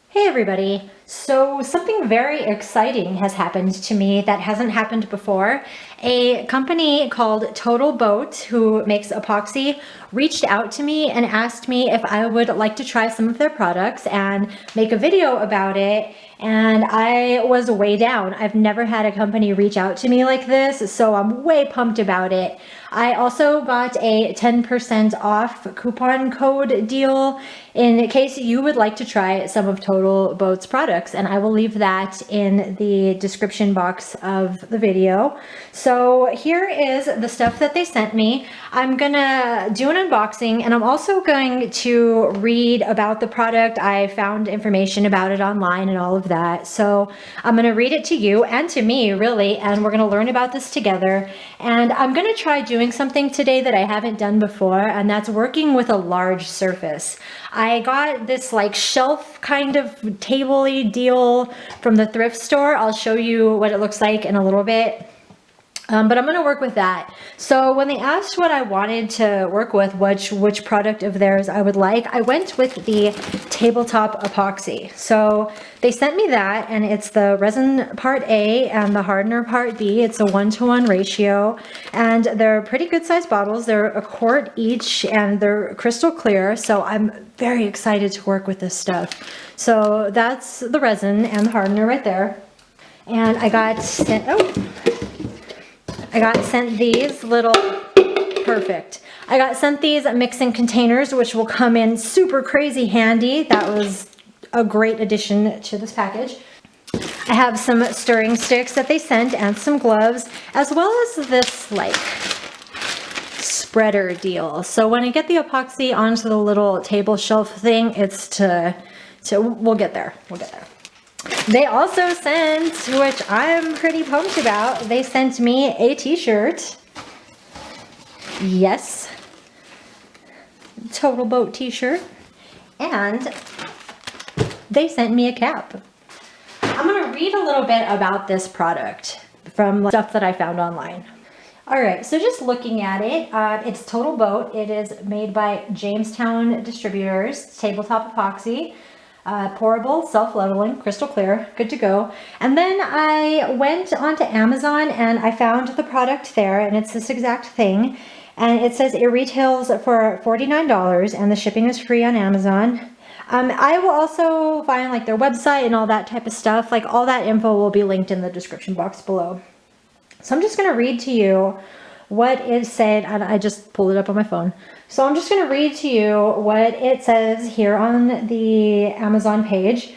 Hey everybody! So something very exciting has happened to me that hasn't happened before. A company called Totalboat, who makes epoxy, reached out to me and asked me if I would like to try some of their products and make a video about it. And I was way down. I've never had a company reach out to me like this, so I'm way pumped about it. I also got a 10% off coupon code deal in case you would like to try some of Totalboat's products, and I will leave that in the description box of the video. So here is the stuff that they sent me. I'm gonna do an unboxing, and I'm also going to read about the product. I found information about it online and all of that. So I'm gonna read it to you and to me, really, and we're gonna learn about this together. And I'm gonna try doing something today that I haven't done before, and that's working with a large surface. I got this like shelf kind of table-y deal from the thrift store. I'll show you what it looks like in a little bit. But I'm going to work with that. So when they asked what I wanted to work with, which product of theirs I would like, I went with the tabletop epoxy. So they sent me that, and it's the resin part A and the hardener part B. It's a 1-to-1 ratio, and they're pretty good sized bottles. They're a quart each, and they're crystal clear. So I'm very excited to work with this stuff. So that's the resin and the hardener right there. And I got sent these little, perfect. I got sent these mixing containers, which will come in super crazy handy. That was a great addition to this package. I have some stirring sticks that they sent and some gloves, as well as this like spreader deal. So when I get the epoxy onto the little table shelf thing, it's we'll get there. They also sent, which I'm pretty pumped about, they sent me a t-shirt. Yes. Totalboat t-shirt. And they sent me a cap. I'm going to read a little bit about this product from stuff that I found online. All right, so just looking at it, it's Totalboat. It is made by Jamestown Distributors, tabletop epoxy. Pourable, self-leveling, crystal clear, good to go. And then I went onto Amazon and I found the product there, and it's this exact thing. And it says it retails for $49 and the shipping is free on Amazon. I will also find like their website and all that type of stuff. Like all that info will be linked in the description box below. So I'm just going to read to you what it said, and I just pulled it up on my phone. So I'm just going to read to you what it says here on the Amazon page.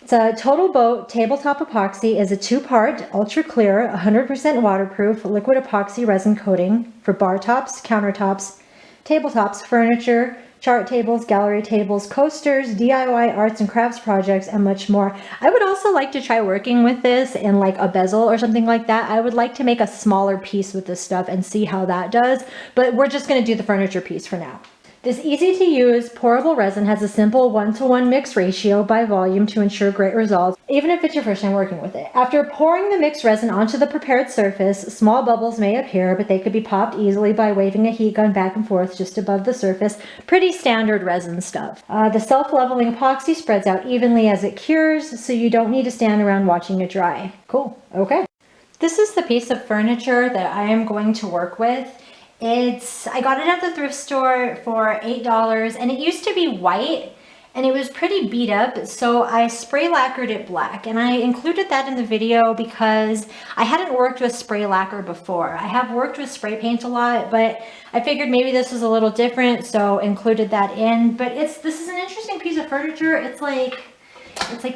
It's a Totalboat tabletop epoxy is a 2-part, ultra clear, 100% waterproof liquid epoxy resin coating for bar tops, countertops, tabletops, furniture, chart tables, gallery tables, coasters, DIY arts and crafts projects, and much more. I would also like to try working with this in like a bezel or something like that. I would like to make a smaller piece with this stuff and see how that does, but we're just going to do the furniture piece for now. This easy-to-use pourable resin has a simple 1-to-1 mix ratio by volume to ensure great results, even if it's your first time working with it. After pouring the mixed resin onto the prepared surface, small bubbles may appear, but they could be popped easily by waving a heat gun back and forth just above the surface. Pretty standard resin stuff. The self-leveling epoxy spreads out evenly as it cures, so you don't need to stand around watching it dry. Cool. Okay. This is the piece of furniture that I am going to work with. I got it at the thrift store for $8, and it used to be white and it was pretty beat up, so I spray lacquered it black, and I included that in the video because I hadn't worked with spray lacquer before. I have worked with spray paint a lot, but I figured maybe this was a little different, so included that in. But this is an interesting piece of furniture. It's like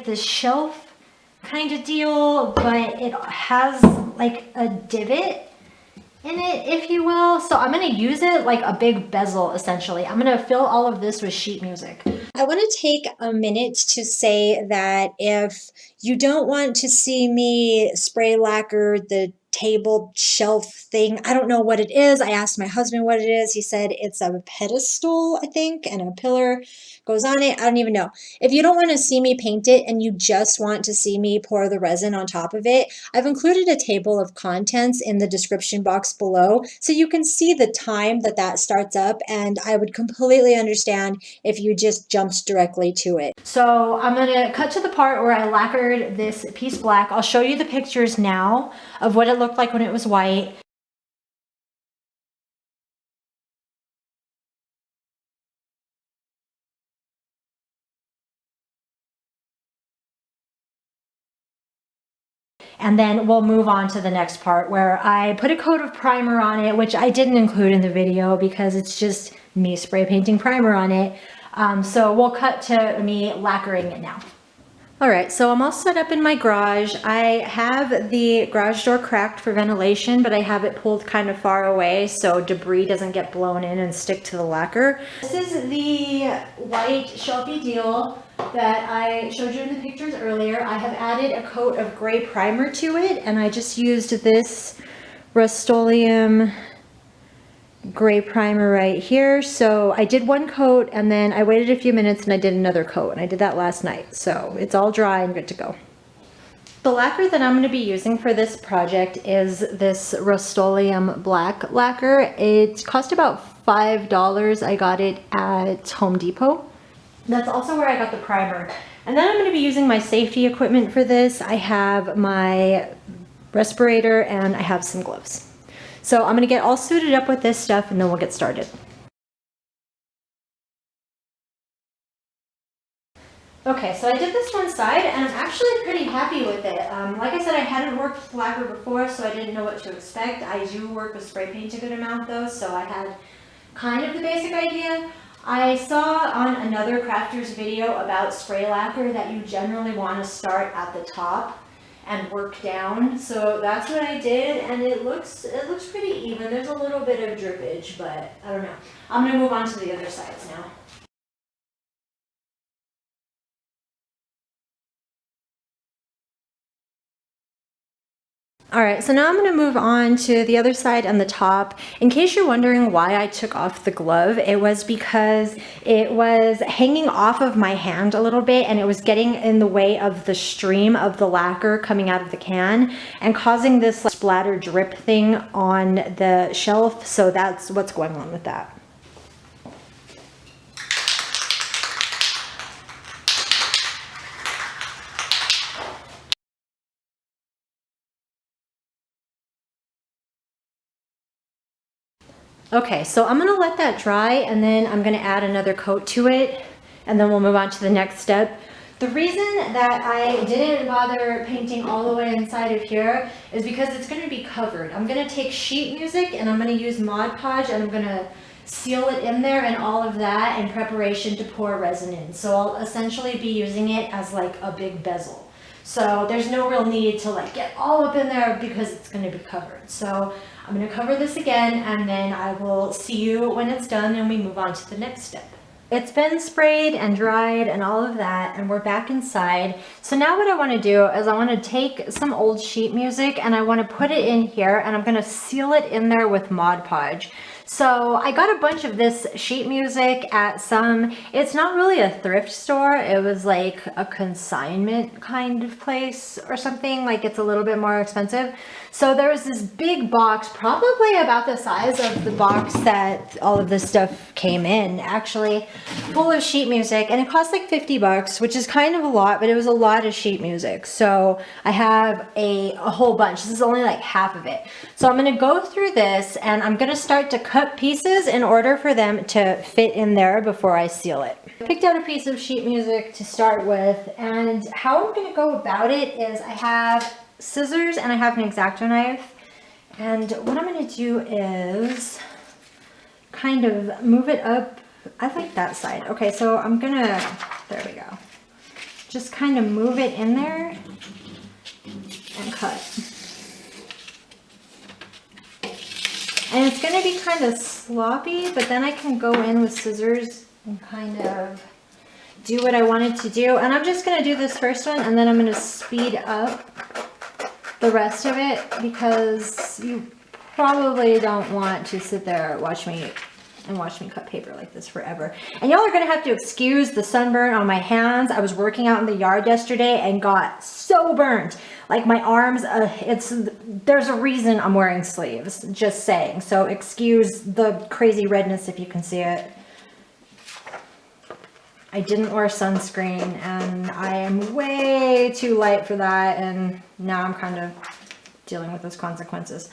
this shelf kind of deal, but it has like a divot in it, if you will. So I'm going to use it like a big bezel, essentially. I'm going to fill all of this with sheet music. I want to take a minute to say that if you don't want to see me spray lacquer the table shelf thing. I don't know what it is. I asked my husband what it is. He said it's a pedestal, I think, and a pillar goes on it. I don't even know. If you don't want to see me paint it and you just want to see me pour the resin on top of it, I've included a table of contents in the description box below so you can see the time that that starts up, and I would completely understand if you just jumped directly to it. So I'm going to cut to the part where I lacquered this piece black. I'll show you the pictures now of what it looked like when it was white. And then we'll move on to the next part where I put a coat of primer on it, which I didn't include in the video because it's just me spray painting primer on it. So we'll cut to me lacquering it now. All right, so I'm all set up in my garage. I have the garage door cracked for ventilation, but I have it pulled kind of far away so debris doesn't get blown in and stick to the lacquer. This is the white shelfie deal that I showed you in the pictures earlier. I have added a coat of gray primer to it, and I just used this Rust-Oleum gray primer right here. So I did one coat and then I waited a few minutes and I did another coat, and I did that last night. So it's all dry and good to go. The lacquer that I'm going to be using for this project is this Rust-Oleum black lacquer. It cost about $5. I got it at Home Depot. That's also where I got the primer. And then I'm going to be using my safety equipment for this. I have my respirator and I have some gloves. So I'm going to get all suited up with this stuff and then we'll get started. Okay, so I did this one side and I'm actually pretty happy with it. Like I said, I hadn't worked with lacquer before, so I didn't know what to expect. I do work with spray paint a good amount though, so I had kind of the basic idea. I saw on another crafter's video about spray lacquer that you generally want to start at the top and work down. So that's what I did, and it looks pretty even. There's a little bit of drippage, but I don't know. I'm going to move on to the other sides now. All right, so now I'm going to move on to the other side and the top. In case you're wondering why I took off the glove, it was because it was hanging off of my hand a little bit and it was getting in the way of the stream of the lacquer coming out of the can and causing this splatter drip thing on the shelf. So that's what's going on with that. Okay, so I'm gonna let that dry and then I'm gonna add another coat to it and then we'll move on to the next step. The reason that I didn't bother painting all the way inside of here is because it's gonna be covered. I'm gonna take sheet music and I'm gonna use Mod Podge and I'm gonna seal it in there and all of that in preparation to pour resin in. So I'll essentially be using it as like a big bezel. So there's no real need to like get all up in there because it's going to be covered. So I'm going to cover this again and then I will see you when it's done and we move on to the next step. It's been sprayed and dried and all of that, and we're back inside. So now what I want to do is I want to take some old sheet music and I want to put it in here and I'm going to seal it in there with Mod Podge. So I got a bunch of this sheet music at it's not really a thrift store. It was like a consignment kind of place or something. Like it's a little bit more expensive. So there was this big box, probably about the size of the box that all of this stuff came in, actually, full of sheet music. And it cost like $50, which is kind of a lot, but it was a lot of sheet music. So I have a whole bunch. This is only like half of it. So I'm going to go through this and I'm going to start to cut pieces in order for them to fit in there before I seal it. I picked out a piece of sheet music to start with, and how I'm going to go about it is I have scissors and I have an X-Acto knife, and what I'm going to do is kind of move it up. I like that side. Okay, so I'm gonna, there we go, just kind of move it in there and cut. And it's going to be kind of sloppy, but then I can go in with scissors and kind of do what I wanted to do. And I'm just going to do this first one, and then I'm going to speed up the rest of it because you probably don't want to sit there watch me cut paper like this forever. And y'all are gonna have to excuse the sunburn on my hands. I was working out in the yard yesterday and got so burnt. Like my arms, there's a reason I'm wearing sleeves, just saying. So excuse the crazy redness if you can see it. I didn't wear sunscreen and I am way too light for that, and now I'm kind of dealing with those consequences.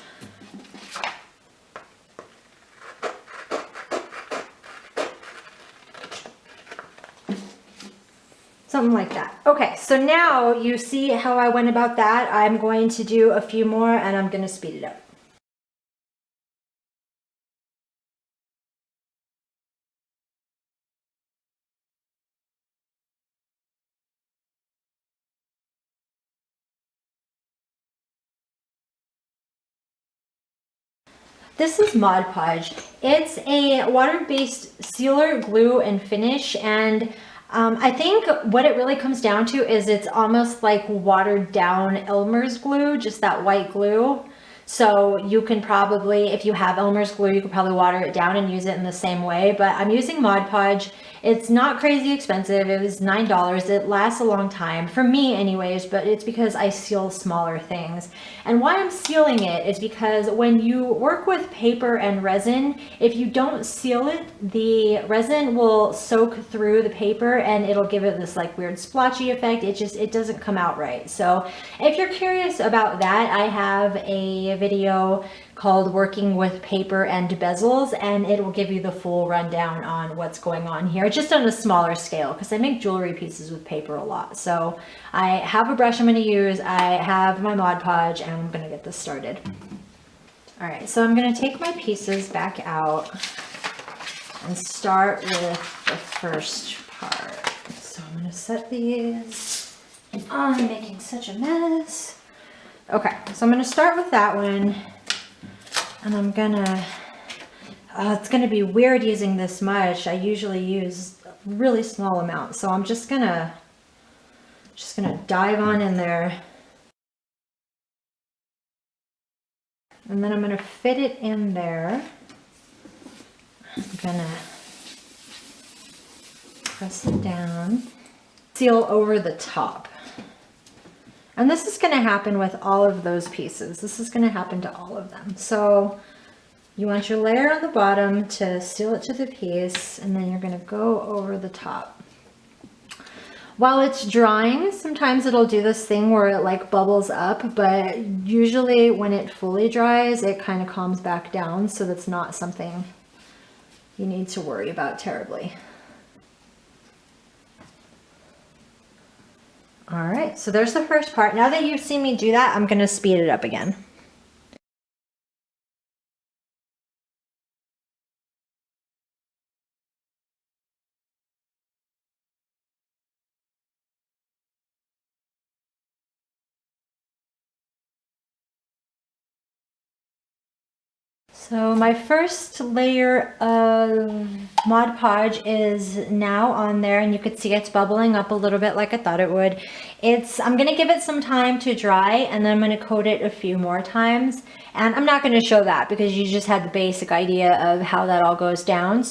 Something like that. Okay, so now you see how I went about that. I'm going to do a few more and I'm going to speed it up. This is Mod Podge. It's a water-based sealer, glue, and finish, and I think what it really comes down to is it's almost like watered down Elmer's glue, just that white glue. So you can probably, if you have Elmer's glue, you could probably water it down and use it in the same way, but I'm using Mod Podge. It's not crazy expensive. It was $9. It lasts a long time, for me anyways, but it's because I seal smaller things. And why I'm sealing it is because when you work with paper and resin, if you don't seal it, the resin will soak through the paper and it'll give it this like weird splotchy effect. It doesn't come out right. So if you're curious about that, I have a video called Working with Paper and Bezels, and it will give you the full rundown on what's going on here, just on a smaller scale, because I make jewelry pieces with paper a lot. So I have a brush I'm going to use, I have my Mod Podge, and I'm going to get this started. All right, so I'm going to take my pieces back out and start with the first part. So I'm going to set these. I'm making such a mess. Okay, so I'm going to start with that one. And I'm gonna, it's gonna be weird using this much. I usually use a really small amount. So I'm just gonna dive on in there. And then I'm gonna fit it in there. I'm gonna press it down. Seal over the top. And this is going to happen with all of those pieces. This is going to happen to all of them. So you want your layer on the bottom to seal it to the piece, and then you're going to go over the top. While it's drying, sometimes it'll do this thing where it like bubbles up, but usually when it fully dries, it kind of calms back down, so that's not something you need to worry about terribly. All right, so there's the first part. Now that you've seen me do that, I'm going to speed it up again. So my first layer of Mod Podge is now on there, and you can see it's bubbling up a little bit like I thought it would. I'm going to give it some time to dry, and then I'm going to coat it a few more times. And I'm not going to show that because you just had the basic idea of how that all goes down.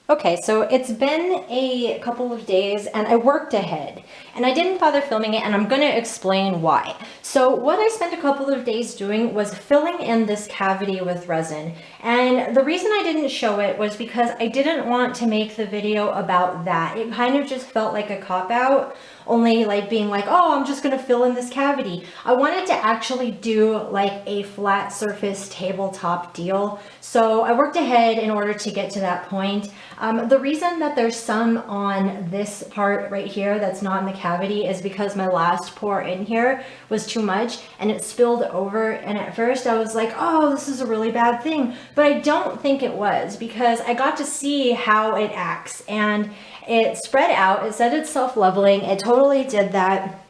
Okay, so it's been a couple of days and I worked ahead and I didn't bother filming it, and I'm going to explain why. So what I spent a couple of days doing was filling in this cavity with resin, and the reason I didn't show it was because I didn't want to make the video about that. It kind of just felt like a cop-out, only like being like, oh, I'm just going to fill in this cavity. I wanted to actually do like a flat surface tabletop deal. So I worked ahead in order to get to that point. The reason that there's some on this part right here that's not in the cavity is because my last pour in here was too much and it spilled over, and at first I was like, oh, this is a really bad thing, but I don't think it was, because I got to see how it acts and it spread out. It said it's self-leveling. It totally did that.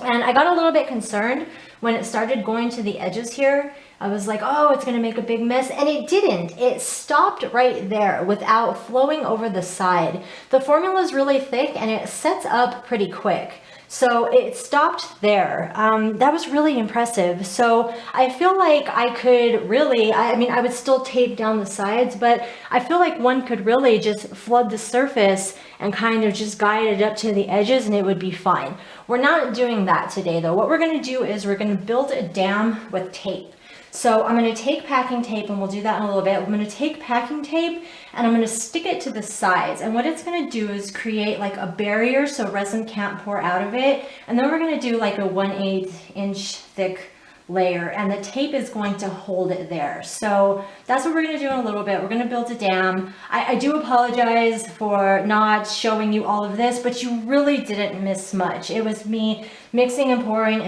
And I got a little bit concerned when it started going to the edges here, I was like, oh, it's gonna make a big mess, and it didn't. It stopped right there without flowing over the side. The formula is really thick and it sets up pretty quick. So it stopped there. That was really impressive. So I feel like I could really, I mean, I would still tape down the sides, but I feel like one could really just flood the surface and kind of just guide it up to the edges and it would be fine. We're not doing that today though. What we're gonna do is we're gonna build a dam with tape. So I'm going to take packing tape, and we'll do that in a little bit. I'm going to take packing tape and I'm going to stick it to the sides. And what it's going to do is create like a barrier so resin can't pour out of it. And then we're going to do like a 1/8 inch thick layer, and the tape is going to hold it there. So that's what we're going to do in a little bit. We're going to build a dam. I do apologize for not showing you all of this, but you really didn't miss much. It was me mixing and pouring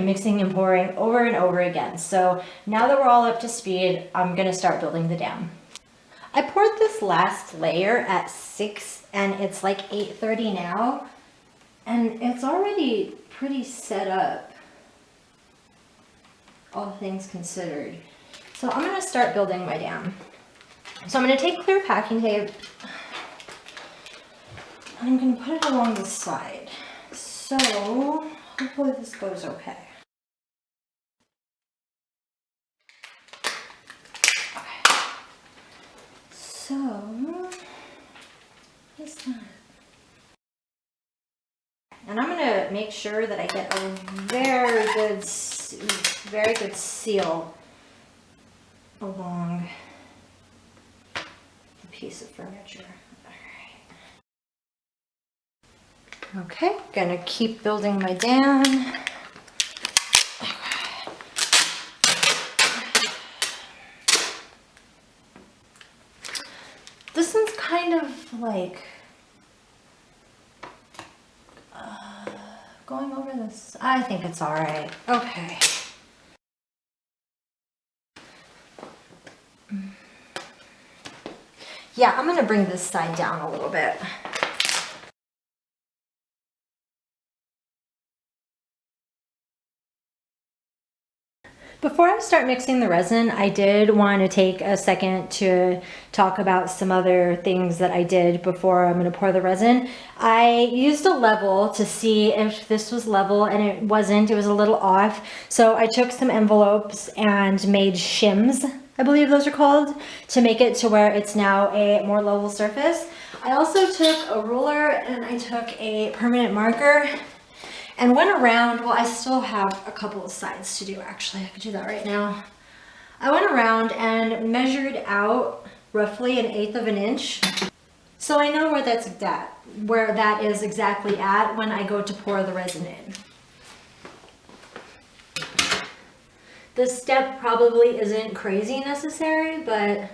over and over again. So now that we're all up to speed, I'm going to start building the dam. I poured this last layer at 6 and it's like 8:30 now, and it's already pretty set up, all things considered. So I'm going to start building my dam. So I'm going to take clear packing tape and I'm going to put it along the side. So hopefully this goes okay. So what's that? And I'm going to make sure that I get a very good seal along the piece of furniture. All right. Okay, gonna keep building my dam. This one's kind of like going over this. I think it's all right. Okay. Yeah, I'm gonna bring this side down a little bit. Before I start mixing the resin, I did want to take a second to talk about some other things that I did before I'm going to pour the resin. I used a level to see if this was level, and it wasn't. It was a little off. So I took some envelopes and made shims, I believe those are called, to make it to where it's now a more level surface. I also took a ruler and I took a permanent marker and went around. Well, I still have a couple of sides to do, actually. I could do that right now. I went around and measured out roughly 1/8 of an inch. So I know where that's at, where that is exactly at when I go to pour the resin in. This step probably isn't crazy necessary, but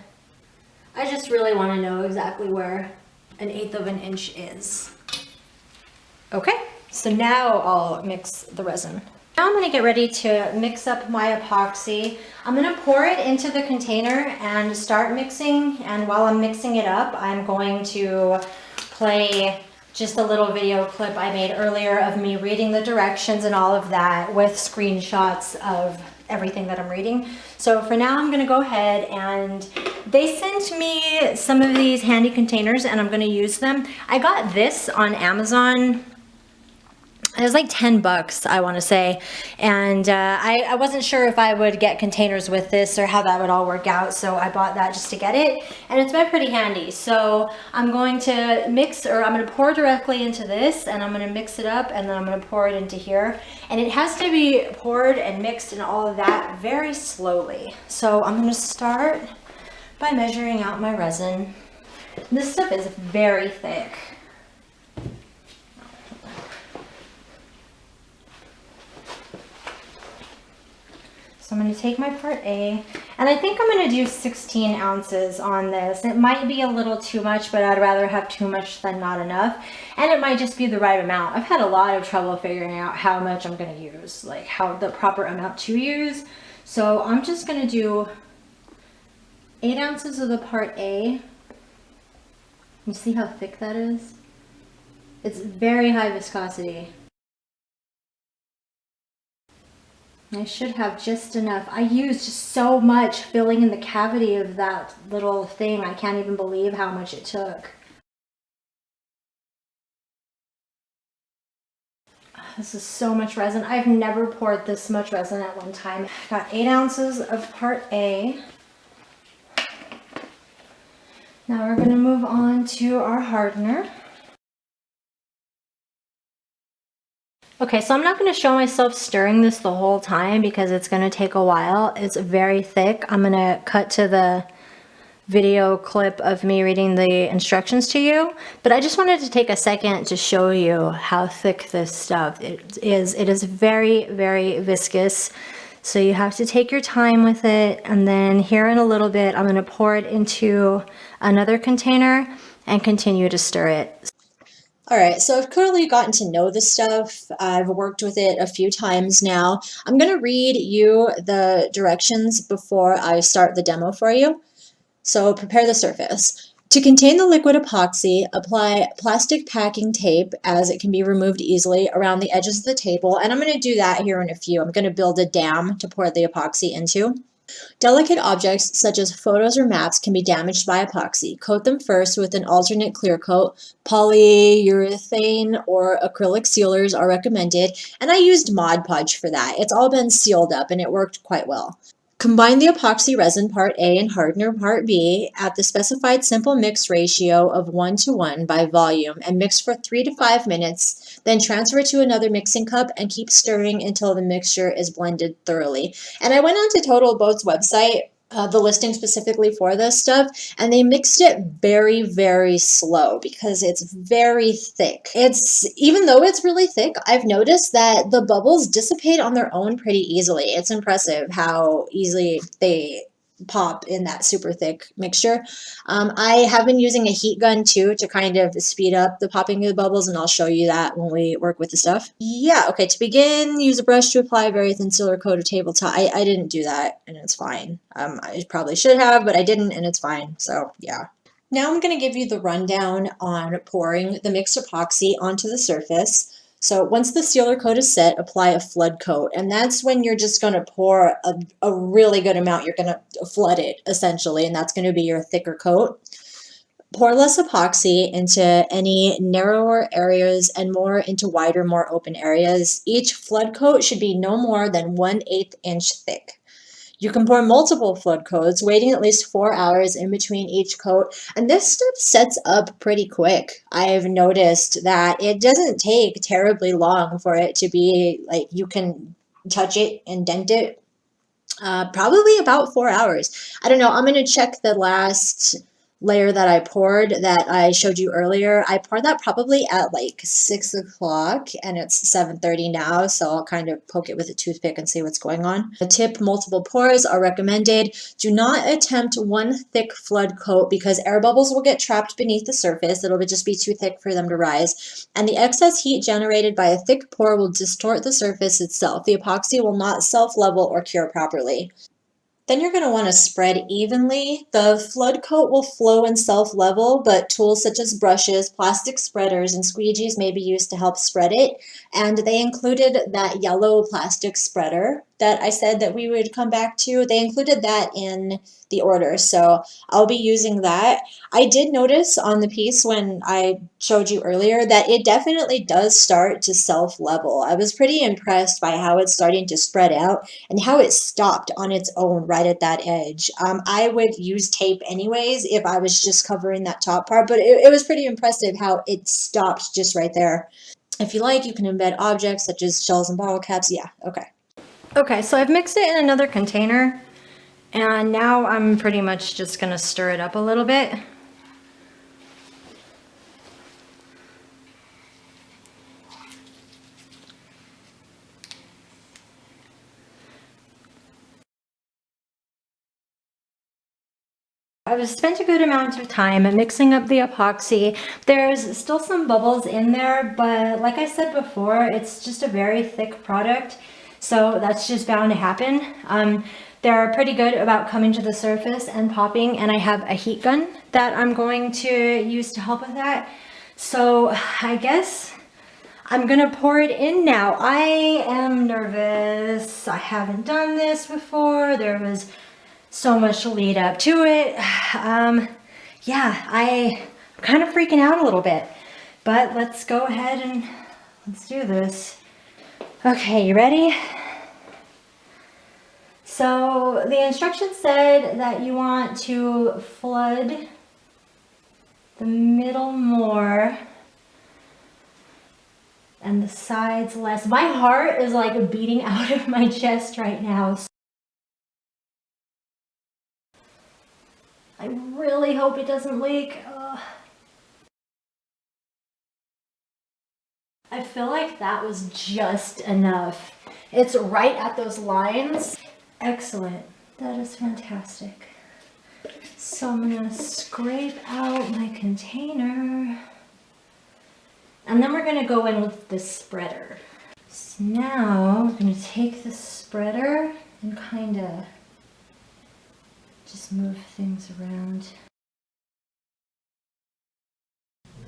I just really want to know exactly where 1/8 of an inch is. Okay. So now I'll mix the resin. Now I'm going to get ready to mix up my epoxy. I'm going to pour it into the container and start mixing. And while I'm mixing it up, I'm going to play just a little video clip I made earlier of me reading the directions and all of that with screenshots of everything that I'm reading. So for now, I'm going to go ahead, and they sent me some of these handy containers and I'm going to use them. I got this on Amazon. It was like $10, I want to say, and I wasn't sure if I would get containers with this or how that would all work out, so I bought that just to get it, and it's been pretty handy. So I'm going to mix, or I'm going to pour directly into this, and I'm going to mix it up, and then I'm going to pour it into here, and it has to be poured and mixed and all of that very slowly. So I'm going to start by measuring out my resin. This stuff is very thick. So I'm going to take my part A, and I think I'm going to do 16 ounces on this. It might be a little too much, but I'd rather have too much than not enough. And it might just be the right amount. I've had a lot of trouble figuring out how much I'm going to use, like how the proper amount to use. So I'm just going to do 8 ounces of the part A. You see how thick that is? It's very high viscosity. I should have just enough. I used so much filling in the cavity of that little thing. I can't even believe how much it took. This is so much resin. I've never poured this much resin at one time. I got 8 ounces of part A. Now we're going to move on to our hardener. Okay, so I'm not going to show myself stirring this the whole time because it's going to take a while. It's very thick. I'm going to cut to the video clip of me reading the instructions to you, but I just wanted to take a second to show you how thick this stuff is. It is very, very viscous, so you have to take your time with it. And then here in a little bit, I'm going to pour it into another container and continue to stir it. All right, so I've clearly gotten to know this stuff. I've worked with it a few times now. I'm going to read you the directions before I start the demo for you. So prepare the surface. To contain the liquid epoxy, apply plastic packing tape, as it can be removed easily, around the edges of the table. And I'm going to do that here in a few. I'm going to build a dam to pour the epoxy into. Delicate objects such as photos or maps can be damaged by epoxy. Coat them first with an alternate clear coat. Polyurethane or acrylic sealers are recommended, and I used Mod Podge for that. It's all been sealed up and it worked quite well. Combine the epoxy resin part A and hardener part B at the specified simple mix ratio of 1:1 by volume and mix for 3 to 5 minutes. Then transfer to another mixing cup and keep stirring until the mixture is blended thoroughly. And I went on to Totalboat's website, the listing specifically for this stuff, and they mixed it very, very slow because it's very thick. Even though it's really thick, I've noticed that the bubbles dissipate on their own pretty easily. It's impressive how easily they pop in that super thick mixture. I have been using a heat gun too to kind of speed up the popping of the bubbles, and I'll show you that when we work with the stuff. Yeah, okay, to begin, use a brush to apply a very thin sealer coat of tabletop. I didn't do that, and it's fine. I probably should have, but I didn't, and it's fine, so yeah. Now I'm going to give you the rundown on pouring the mixed epoxy onto the surface. So once the sealer coat is set, apply a flood coat, and that's when you're just going to pour a really good amount. You're going to flood it, essentially, and that's going to be your thicker coat. Pour less epoxy into any narrower areas and more into wider, more open areas. Each flood coat should be no more than 1/8 inch thick. You can pour multiple flood coats, waiting at least 4 hours in between each coat, and this stuff sets up pretty quick. I've noticed that it doesn't take terribly long for it to be like you can touch it and dent it. Probably about 4 hours. I don't know. I'm going to check the last layer that I poured that I showed you earlier. I poured that probably at like 6 o'clock and it's 7:30 now, so I'll kind of poke it with a toothpick and see what's going on. The tip, multiple pours are recommended. Do not attempt one thick flood coat because air bubbles will get trapped beneath the surface. It'll just be too thick for them to rise. And the excess heat generated by a thick pour will distort the surface itself. The epoxy will not self-level or cure properly. Then you're going to want to spread evenly. The flood coat will flow and self-level, but tools such as brushes, plastic spreaders, and squeegees may be used to help spread it. And they included that yellow plastic spreader that I said that we would come back to. They included that in the order, so I'll be using that. I did notice on the piece when I showed you earlier that it definitely does start to self-level. I was pretty impressed by how it's starting to spread out and how it stopped on its own right at that edge. I would use tape anyways if I was just covering that top part, but it was pretty impressive how it stopped just right there. If you like, you can embed objects such as shells and bottle caps. Yeah, okay. Okay, so I've mixed it in another container, and now I'm pretty much just gonna stir it up a little bit. I've spent a good amount of time mixing up the epoxy. There's still some bubbles in there, but like I said before, it's just a very thick product, so that's just bound to happen. They're pretty good about coming to the surface and popping, and I have a heat gun that I'm going to use to help with that. So I guess I'm gonna pour it in now. I am nervous. I haven't done this before. There was so much lead up to it. Yeah, I'm kind of freaking out a little bit, but let's go ahead and let's do this. Okay, you ready? So the instructions said that you want to flood the middle more and the sides less. My heart is like beating out of my chest right now. I really hope it doesn't leak. I feel like that was just enough. It's right at those lines. Excellent. That is fantastic. So I'm gonna scrape out my container. And then we're gonna go in with the spreader. So now we're gonna take the spreader and kind of just move things around.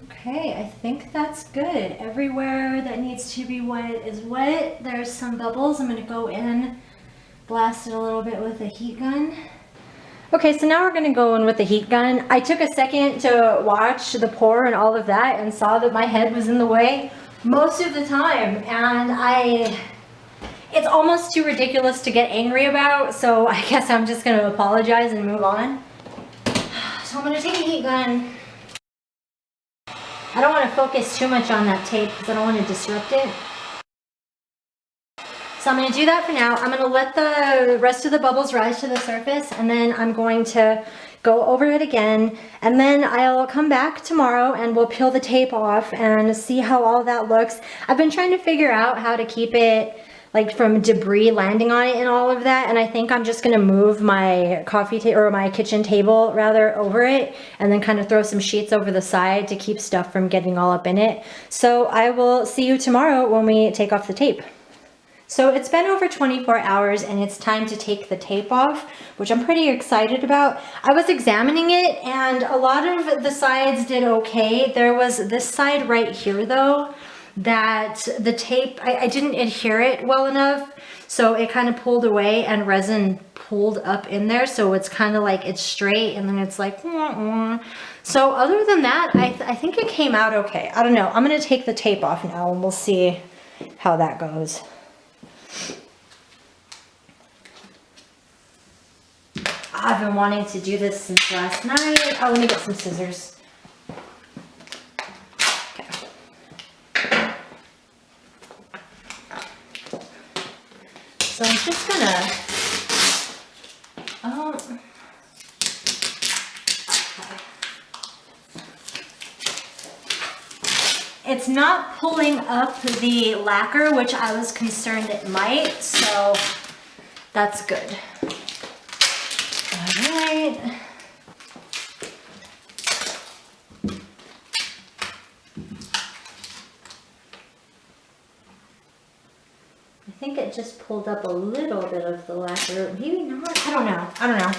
Okay, I think that's good. Everywhere that needs to be wet is wet. There's some bubbles. I'm gonna go in, blast it a little bit with a heat gun. Okay, so now we're gonna go in with the heat gun. I took a second to watch the pour and all of that and saw that my head was in the way most of the time. And it's almost too ridiculous to get angry about, so I guess I'm just gonna apologize and move on. So I'm gonna take a heat gun. I don't want to focus too much on that tape because I don't want to disrupt it. So I'm going to do that for now. I'm going to let the rest of the bubbles rise to the surface, and then I'm going to go over it again, and then I'll come back tomorrow and we'll peel the tape off and see how all that looks. I've been trying to figure out how to keep it like from debris landing on it and all of that, and I think I'm just gonna move my coffee table or my kitchen table rather over it, and then kind of throw some sheets over the side to keep stuff from getting all up in it. So I will see you tomorrow when we take off the tape. So it's been over 24 hours and it's time to take the tape off, which I'm pretty excited about. I was examining it and a lot of the sides did okay. There was this side right here though, that the tape, I didn't adhere it well enough, so it kind of pulled away and resin pulled up in there, so it's kind of like it's straight and then it's like So other than that, I think it came out okay. I don't know. I'm gonna take the tape off now and we'll see how that goes. I've been wanting to do this since last night. Oh, let me get some scissors. So I'm just gonna, okay. It's not pulling up the lacquer, which I was concerned it might, so that's good. All right. I think it just pulled up a little bit of the lacquer. Maybe not. I don't know.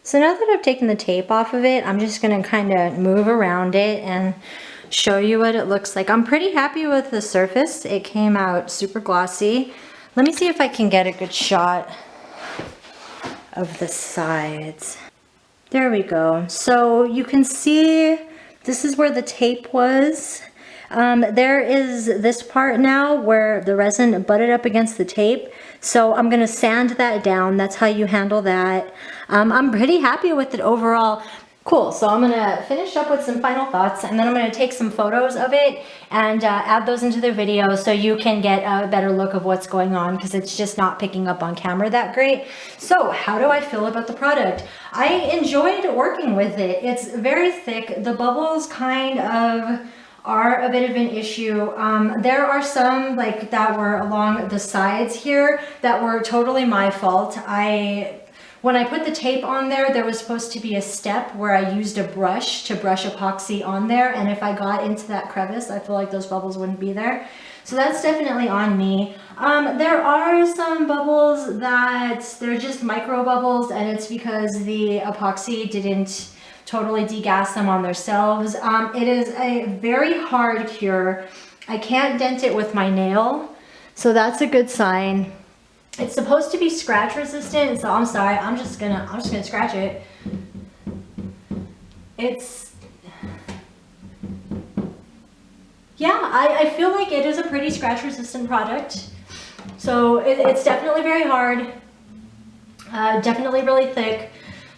So now that I've taken the tape off of it, I'm just gonna kind of move around it and show you what it looks like. I'm pretty happy with the surface. It came out super glossy. Let me see if I can get a good shot of the sides. There we go. So you can see this is where the tape was. There is this part now where the resin butted up against the tape. So I'm gonna sand that down. That's how you handle that. I'm pretty happy with it overall. Cool, so I'm gonna finish up with some final thoughts and then I'm gonna take some photos of it and add those into the video so you can get a better look of what's going on because it's just not picking up on camera that great. So how do I feel about the product? I enjoyed working with it. It's very thick. The bubbles kind of are a bit of an issue. There are some like that were along the sides here that were totally my fault. I When I put the tape on there, there was supposed to be a step where I used a brush to brush epoxy on there, and if I got into that crevice, I feel like those bubbles wouldn't be there. So that's definitely on me. There are some bubbles that they're just micro bubbles, and it's because the epoxy didn't totally degas them on themselves. It is a very hard cure. I can't dent it with my nail, so that's a good sign. It's supposed to be scratch resistant, so I'm sorry, I'm just gonna scratch it. Yeah, I feel like it is a pretty scratch resistant product. So it's definitely very hard, definitely really thick.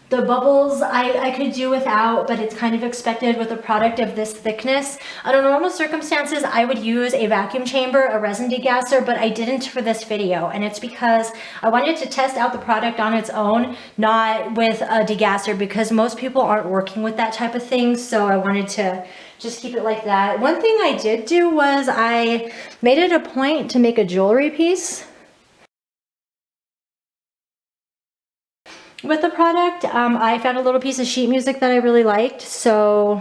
The bubbles I could do without, but it's kind of expected with a product of this thickness. Under normal circumstances, I would use a vacuum chamber, a resin degasser, but I didn't for this video. And it's because I wanted to test out the product on its own, not with a degasser, because most people aren't working with that type of thing. So I wanted to just keep it like that. One thing I did do was I made it a point to make a jewelry piece with the product. I found a little piece of sheet music that I really liked, so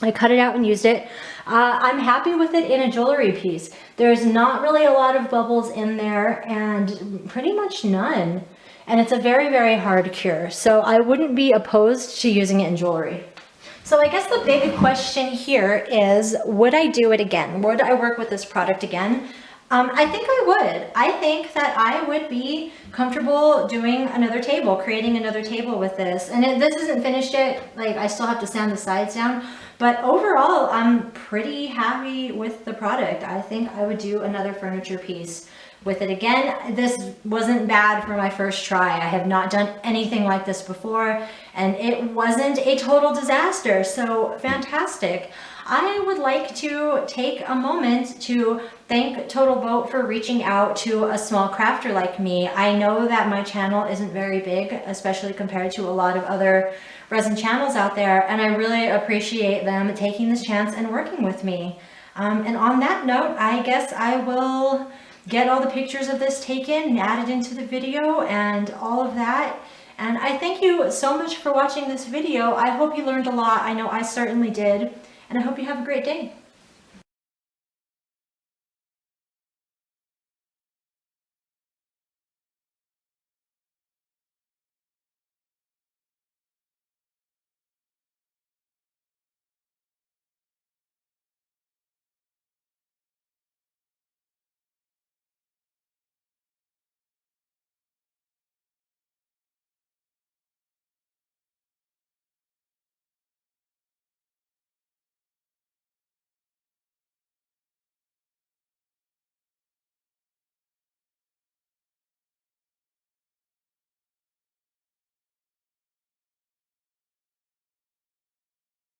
I cut it out and used it. I'm happy with it in a jewelry piece. There's not really a lot of bubbles in there, and pretty much none. And it's a very, very hard cure, so I wouldn't be opposed to using it in jewelry. So I guess the big question here is, would I do it again? Would I work with this product again? I think I would. I think that I would be comfortable doing another table, creating another table with this. And this isn't finished yet. Like, I still have to sand the sides down. But overall, I'm pretty happy with the product. I think I would do another furniture piece with it again. This wasn't bad for my first try. I have not done anything like this before, and it wasn't a total disaster. So fantastic. I would like to take a moment to thank Totalboat for reaching out to a small crafter like me. I know that my channel isn't very big, especially compared to a lot of other resin channels out there, and I really appreciate them taking this chance and working with me. And on that note, I guess I will get all the pictures of this taken and added into the video and all of that. And I thank you so much for watching this video. I hope you learned a lot. I know I certainly did. And I hope you have a great day.